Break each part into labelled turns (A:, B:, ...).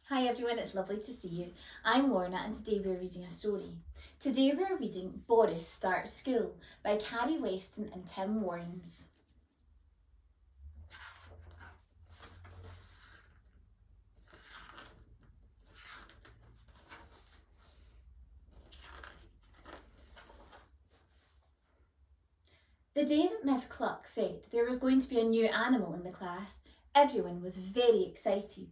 A: Hi everyone, it's lovely to see you. I'm Lorna and today we're reading a story. Today we're reading Boris Starts School by Carrie Weston and Tim Warnes. The day that Miss Cluck said there was going to be a new animal in the class, everyone was very excited.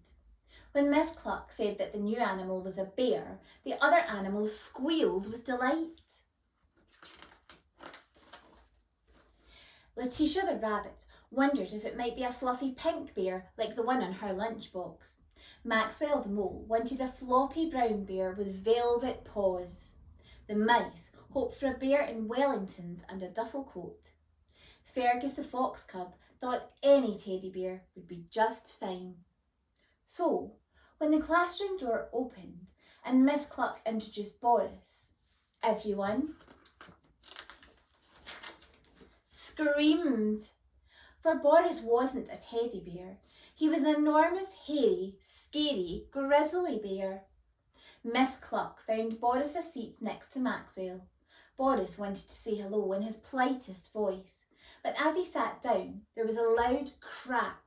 A: When Miss Cluck said that the new animal was a bear, the other animals squealed with delight. Letitia the rabbit wondered if it might be a fluffy pink bear like the one on her lunchbox. Maxwell the mole wanted a floppy brown bear with velvet paws. The mice hoped for a bear in Wellingtons and a duffel coat. Fergus the fox cub thought any teddy bear would be just fine. So, when the classroom door opened and Miss Cluck introduced Boris, everyone screamed. For Boris wasn't a teddy bear. He was an enormous, hairy, scary, grizzly bear. Miss Cluck found Boris a seat next to Maxwell. Boris wanted to say hello in his politest voice, but as he sat down, there was a loud crack.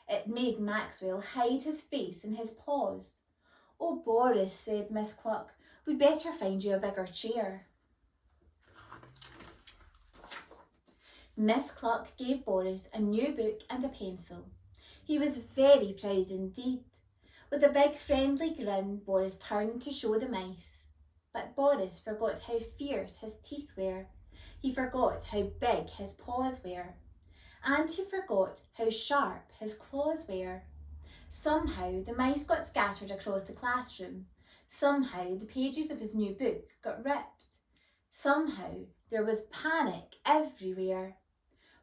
A: It made Maxwell hide his face in his paws. "Oh, Boris," said Miss Cluck, "we'd better find you a bigger chair." Miss Cluck gave Boris a new book and a pencil. He was very proud indeed. With a big friendly grin, Boris turned to show the mice. But Boris forgot how fierce his teeth were. He forgot how big his paws were. And he forgot how sharp his claws were. Somehow the mice got scattered across the classroom. Somehow the pages of his new book got ripped. Somehow there was panic everywhere.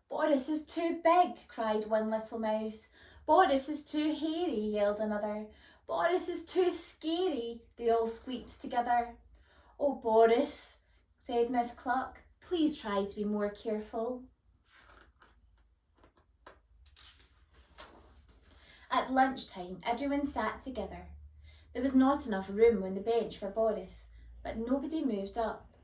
A: "Boris is too big," cried one little mouse. "Boris is too hairy," yelled another. "Boris is too scary," they all squeaked together. "Oh, Boris," said Miss Cluck, "please try to be more careful." At lunchtime, everyone sat together. There was not enough room on the bench for Boris, but nobody moved up.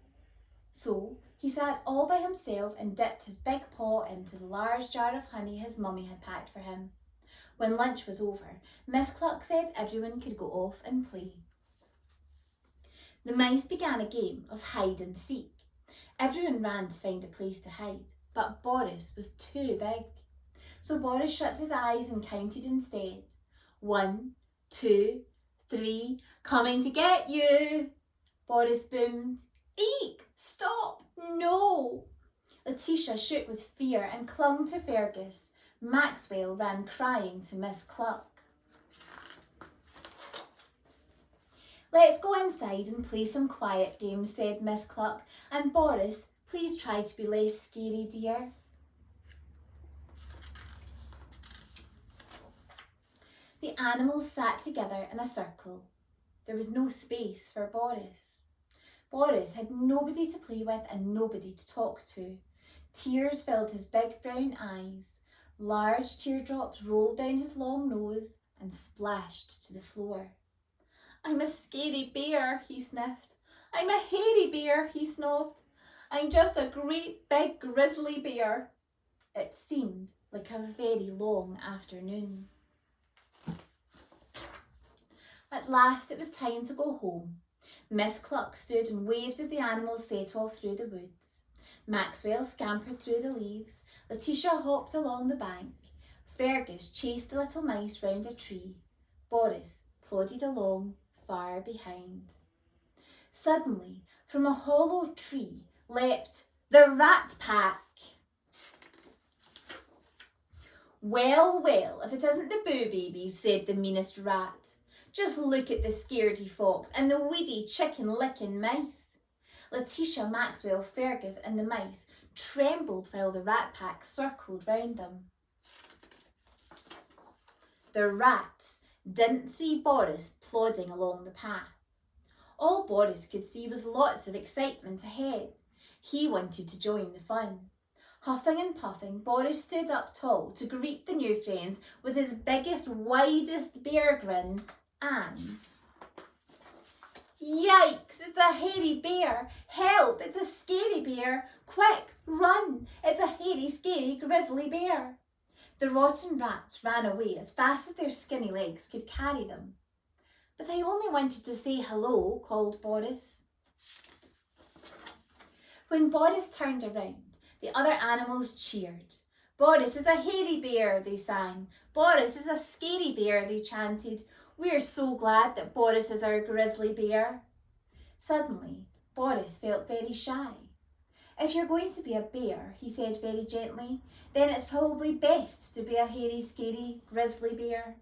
A: So he sat all by himself and dipped his big paw into the large jar of honey his mummy had packed for him. When lunch was over, Miss Cluck said everyone could go off and play. The mice began a game of hide and seek. Everyone ran to find a place to hide, but Boris was too big. So Boris shut his eyes and counted instead. 1, 2, 3, "Coming to get you!" Boris boomed. "Eek! Stop! No!" Letitia shook with fear and clung to Fergus. Maxwell ran crying to Miss Cluck. "Let's go inside and play some quiet games," said Miss Cluck. "And Boris, please try to be less scary, dear." The animals sat together in a circle. There was no space for Boris. Boris had nobody to play with and nobody to talk to. Tears filled his big brown eyes. Large teardrops rolled down his long nose and splashed to the floor. "I'm a scary bear," he sniffed. "I'm a hairy bear," he snobbed. "I'm just a great big grizzly bear." It seemed like a very long afternoon. At last it was time to go home. Miss Cluck stood and waved as the animals set off through the woods. Maxwell scampered through the leaves. Letitia hopped along the bank. Fergus chased the little mice round a tree. Boris plodded along far behind. Suddenly, from a hollow tree leapt the rat pack. "Well, well, if it isn't the Boo Babies," said the meanest rat. "Just look at the scaredy fox and the weedy chicken-licking mice." Letitia, Maxwell, Fergus and the mice trembled while the rat pack circled round them. The rats didn't see Boris plodding along the path. All Boris could see was lots of excitement ahead. He wanted to join the fun. Huffing and puffing, Boris stood up tall to greet the new friends with his biggest, widest bear grin and... Yikes, it's a hairy bear. Help, it's a scary bear. Quick, run, it's a hairy, scary, grizzly bear. The rotten rats ran away as fast as their skinny legs could carry them. But I only wanted to say hello, called Boris. When Boris turned around, the other animals cheered. Boris is a hairy bear, they sang. Boris is a scary bear, they chanted. We're so glad that Boris is our grizzly bear. Suddenly, Boris felt very shy. If you're going to be a bear, he said very gently, then it's probably best to be a hairy, scary, grizzly bear.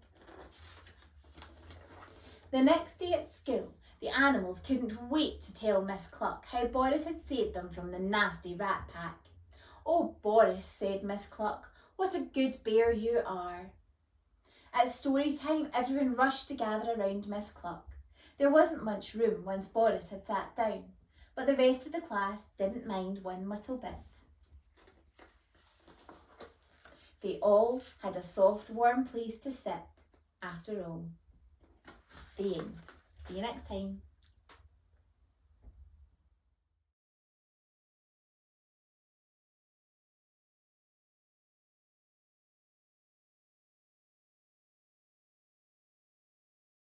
A: The next day at school, the animals couldn't wait to tell Miss Cluck how Boris had saved them from the nasty rat pack. Oh, Boris, said Miss Cluck, what a good bear you are. At story time, everyone rushed to gather around Miss Cluck. There wasn't much room once Boris had sat down, but the rest of the class didn't mind one little bit. They all had a soft, warm place to sit, after all. The end. See you next time.